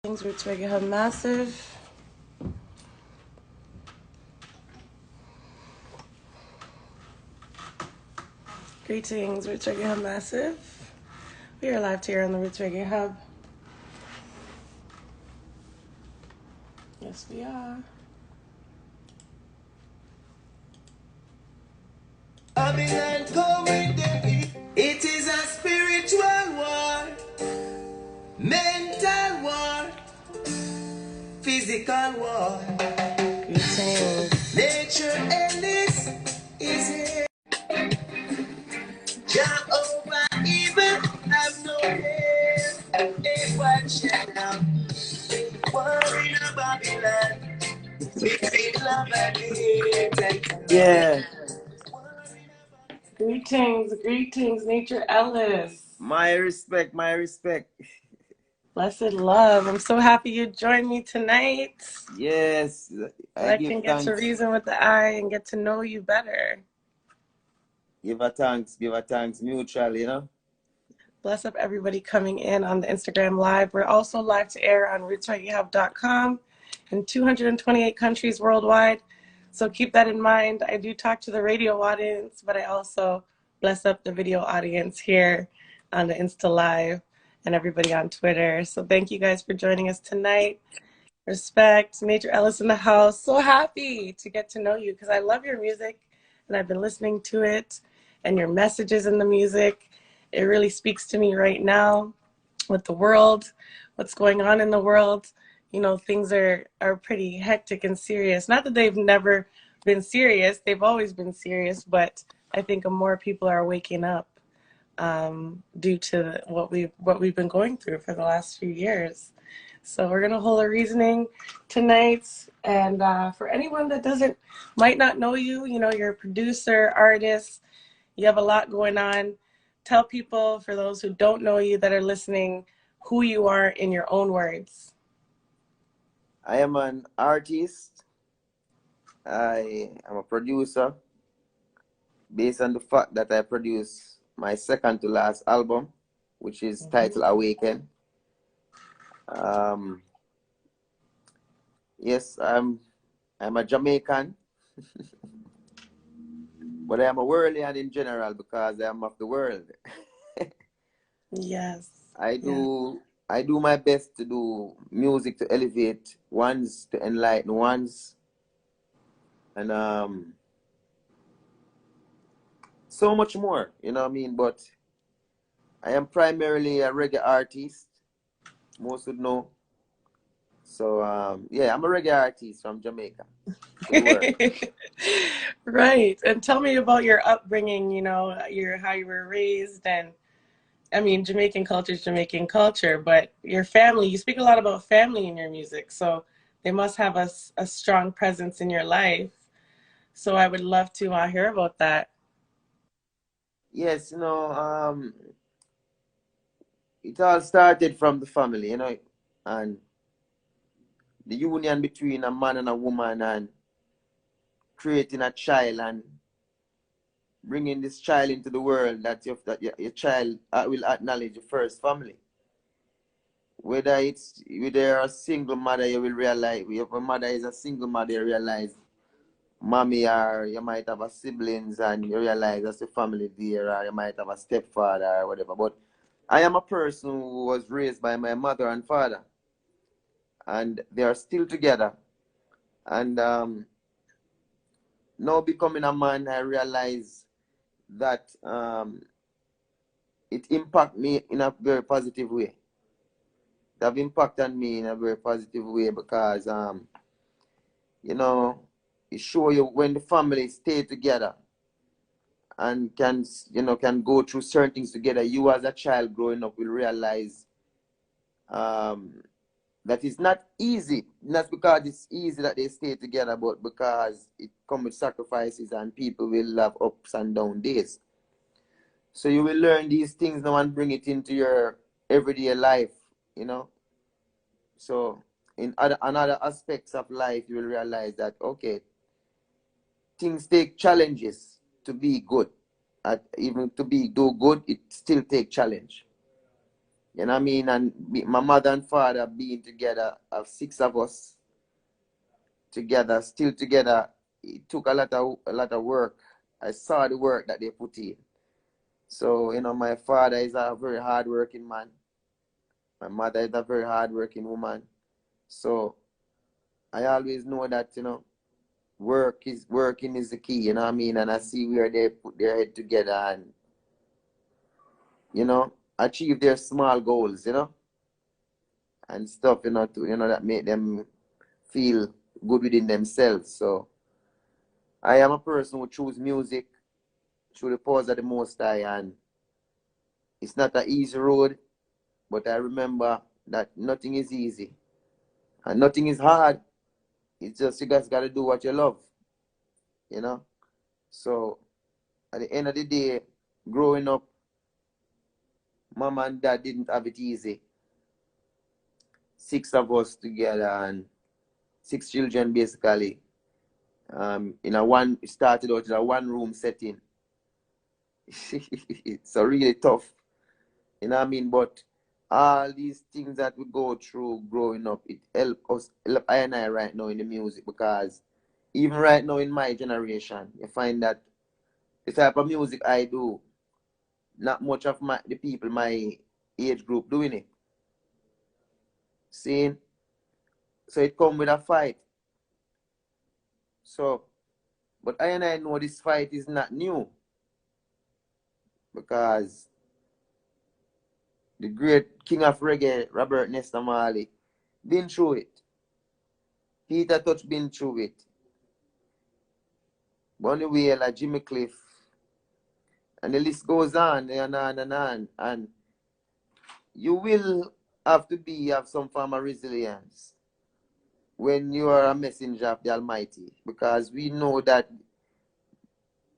Roots Reggae Hub Massive. Greetings, Roots Reggae Hub Massive. We are live here on the Roots Reggae Hub. Yes, we are. Babylon come with them. It is a spiritual war, mental war, physical war. Greetings. Nature Ellis is here. Jehovah evil have no name. They watch out. War in a Babylon. Between love and hate. Yeah. Greetings, Nature Ellis. My respect, my respect. Blessed love. I'm so happy you joined me tonight. Yes, So I I give can get to thanks. reason with the eye and get to know you better. Give a thanks mutual, you know. Bless up everybody coming in on the Instagram Live. We're also live to air on rootsreggaehub.com in 228 countries worldwide. So keep that in mind. I do talk to the radio audience, but I also bless up the video audience here on the Insta Live and everybody on Twitter. So thank you guys for joining us tonight. Respect, Nature Ellis in the house. So happy to get to know you because I love your music and I've been listening to it and your messages in the music. It really speaks to me right now with the world, what's going on in the world. You know, things are pretty hectic and serious. Not that they've never been serious, they've always been serious, but I think more people are waking up due to what we've been going through for the last few years. So we're gonna hold a reasoning tonight, and for anyone that might not know you, you know, you're a producer, artist, you have a lot going on. Tell people, for those who don't know you that are listening, who you are in your own words. I am an artist. I am a producer. Based on the fact that I produced my second to last album, which is titled Awaken. Yes, I'm a Jamaican, but I am a worldlian in general because I am of the world. Yes. I Yeah. do my best to do music to elevate ones, to enlighten ones, and so much more, you know what I mean? But I am primarily a reggae artist, most would know. So yeah, I'm a reggae artist from Jamaica to the world. Right. And tell me about your upbringing, you know, how you were raised. And I mean, Jamaican culture is Jamaican culture, but your family, you speak a lot about family in your music. So they must have a strong presence in your life. So I would love to hear about that. Yes, it all started from the family, you know, and the union between a man and a woman and creating a child and bringing this child into the world your child will acknowledge your first family. Whether you're a single mother, you will realize if a mother is a single mother, you realize mommy, or you might have a siblings and you realize that's a family there, or you might have a stepfather or whatever. But I am a person who was raised by my mother and father, and they are still together. And now becoming a man, I realize that it impacted me in a very positive way. It have impacted me in a very positive way because you know, it show you when the family stay together and can go through certain things together. You as a child growing up will realize um, that it's not easy. Not because it's easy that they stay together, but because it comes with sacrifices and people will have ups and down days. So you will learn these things now and bring it into your everyday life, you know. So in other aspects of life, you will realize that okay, things take challenges to be good. Even to do good, it still take challenge. You know what I mean? And my mother and father being together, of 6 of us together, still together, it took a lot of work. I saw the work that they put in. So, my father is a very hardworking man. My mother is a very hardworking woman. So I always know that, working is the key, you know what I mean? And I see where they put their head together and, achieve their small goals, and stuff, that make them feel good within themselves. So I am a person who choose music through the pause of the Most High, and it's not an easy road, but I remember that nothing is easy and nothing is hard. It's just you guys gotta do what you love, you know. So at the end of the day, growing up, mom and dad didn't have it easy. 6 of us together and 6 children basically. It started out in a one-room setting. So really tough, you know what I mean? But all these things that we go through growing up, it help I and I right now in the music, because even right now in my generation, you find that the type of music I do, not much of the people my age group doing it. Seeing? So it come with a fight. So, but I and I know this fight is not new, because the great king of reggae, Robert Nesta Marley, been through it. Peter Touch been through it. Bonnie Wailer, Jimmy Cliff, and the list goes on and on and on. And you will have to have some form of resilience when you are a messenger of the Almighty, because we know that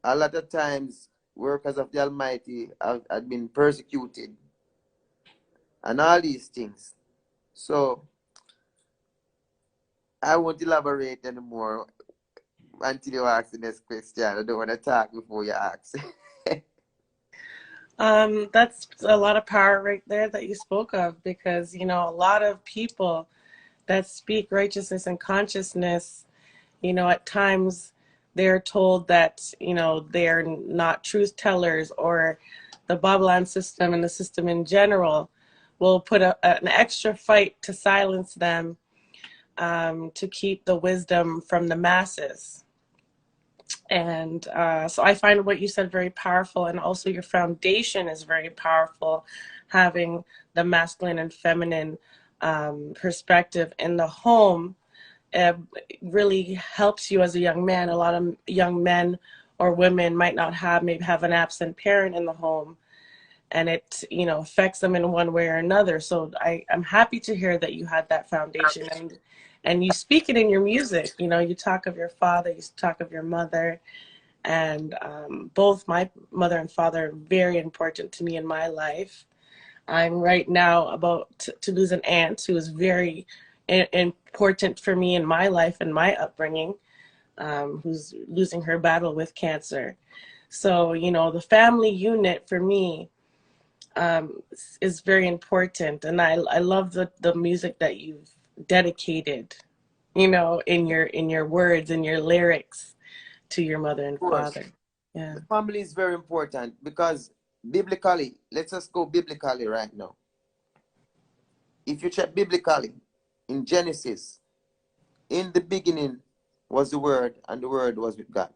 a lot of times workers of the Almighty have been persecuted and all these things. So I won't elaborate anymore until you ask the next question. I don't want to talk before you ask. That's a lot of power right there that you spoke of, because, a lot of people that speak righteousness and consciousness, at times they're told that, they're not truth tellers, or the Babylon system and the system in general will put an extra fight to silence them, to keep the wisdom from the masses. And so I find what you said very powerful, and also your foundation is very powerful, having the masculine and feminine perspective in the home. Really helps you as a young man. A lot of young men or women might not maybe have an absent parent in the home, and it affects them in one way or another. So I'm happy to hear that you had that foundation, and you speak it in your music. You talk of your father, you talk of your mother, and both my mother and father are very important to me in my life. I'm right now about to lose an aunt who is very important for me in my life and my upbringing, who's losing her battle with cancer. So, the family unit for me is very important. And I love the music that you've dedicated, in your words and your lyrics to your mother Of and course, father. Yeah. the family is very important, because biblically, let's just go biblically right now. If you check biblically, in Genesis, in the beginning was the Word, and the Word was with God.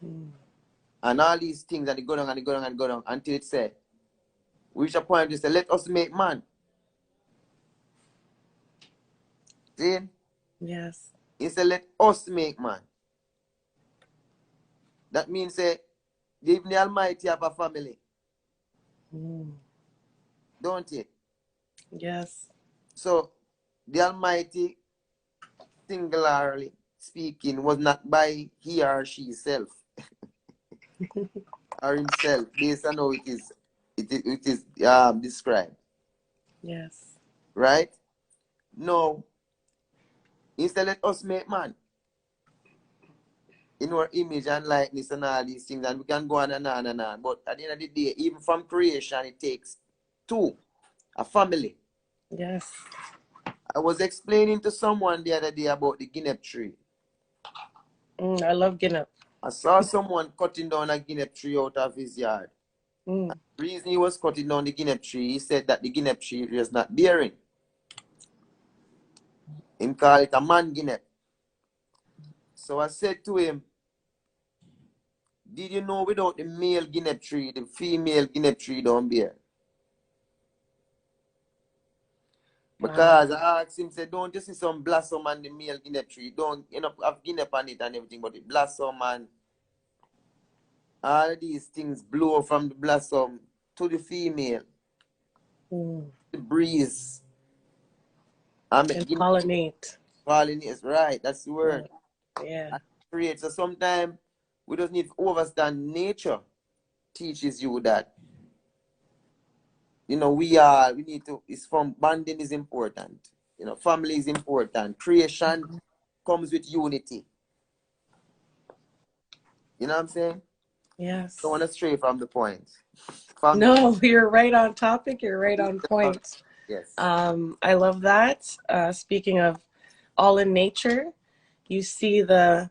Mm. And all these things, and they go down and they go down and go down until it said, we reach a point to say, let us make man. See? Yes. He said, let us make man. That means, even the Almighty have a family, Mm. don't it? Yes. So, the Almighty, singularly speaking, was not by he or she self or himself, based on how it is described. Yes. Right? No, instead let us make man in our image and likeness and all these things, and we can go on and on and on. But at the end of the day, even from creation, it takes two. a family. Yes. I was explaining to someone the other day about the guinea tree. I love Guinea. I saw someone cutting down a guinea tree out of his yard. Mm. The reason he was cutting down the guinea tree, he said that the guinea tree is not bearing. He called it a man guinea. So I said to him, did you know without the male guinea tree, the female guinea tree don't bear? Because Wow. I asked him, said, don't you see some blossom on the male guinea tree? Don't have guinea on it and everything, but the blossom and all these things blow from the blossom to the female. Mm. The breeze. And And guinea pollinate. pollinate, right, that's the Yeah. word. Yeah. And create. So sometimes we just need to understand nature teaches you that. We need to, it's from bonding is important. Family is important. Creation comes with unity. You know what I'm saying? Yes. Don't want to stray from the point. From No, you're right on topic. You're right on the, point. yes. I love that. Speaking of all in nature, you see the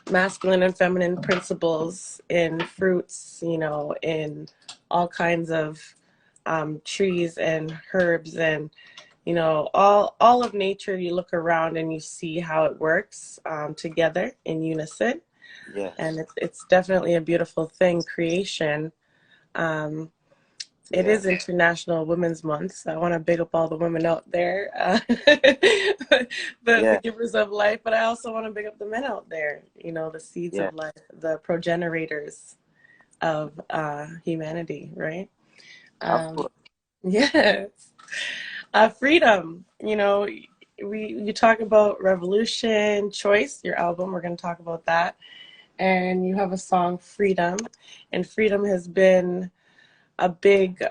masculine and feminine principles in fruits, in all kinds of trees and herbs and all of nature. You look around and you see how it works together in unison, Yes. and it's definitely a beautiful thing. Creation. It is International Women's Month, so I want to big up all the women out there, the givers of life, but I also want to big up the men out there, the seeds of life, the progenitors of humanity, right? Of course. Yes. Freedom, you talk about Revolution Choice, your album, we're going to talk about that. And you have a song, Freedom, and freedom has been a big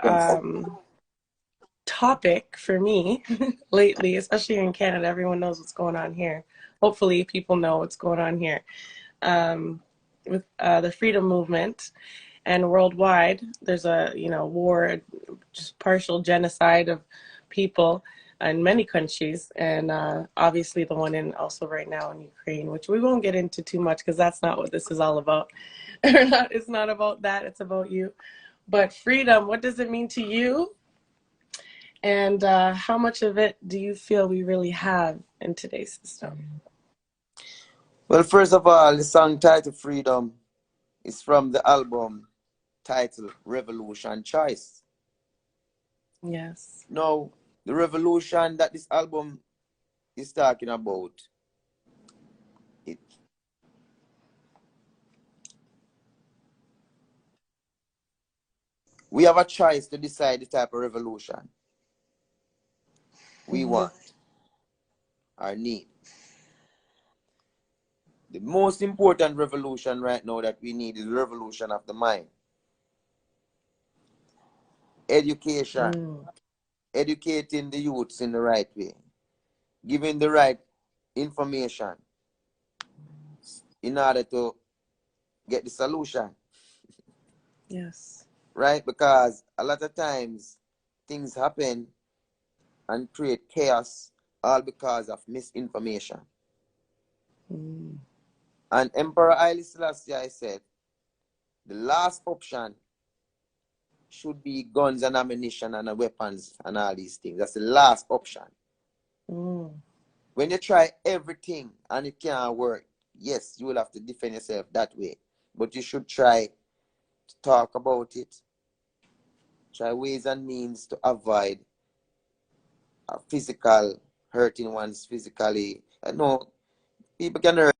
topic for me lately, especially here in Canada. Everyone knows what's going on here. Hopefully people know what's going on here with the freedom movement. And worldwide, there's a war, just partial genocide of people in many countries, and obviously the one in also right now in Ukraine, which we won't get into too much because that's not what this is all about. It's not about that, it's about you. But freedom, what does it mean to you? And how much of it do you feel we really have in today's system? Well, first of all, the song titled Freedom is from the album titled Revolution Choice. Yes. Now, the revolution that this album is talking about, we have a choice to decide the type of revolution we want or need. The most important revolution right now that we need is the revolution of the mind. Education. Educating the youths in the right way. Giving the right information in order to get the solution. Yes. Right? Because a lot of times things happen and create chaos all because of misinformation. And Emperor Haile Selassie said, the last option should be guns and ammunition and weapons and all these things. That's the last option. When you try everything and it can't work, yes, you will have to defend yourself that way. But you should try to talk about it. Try ways and means to avoid physical hurting ones physically. I know people can hurt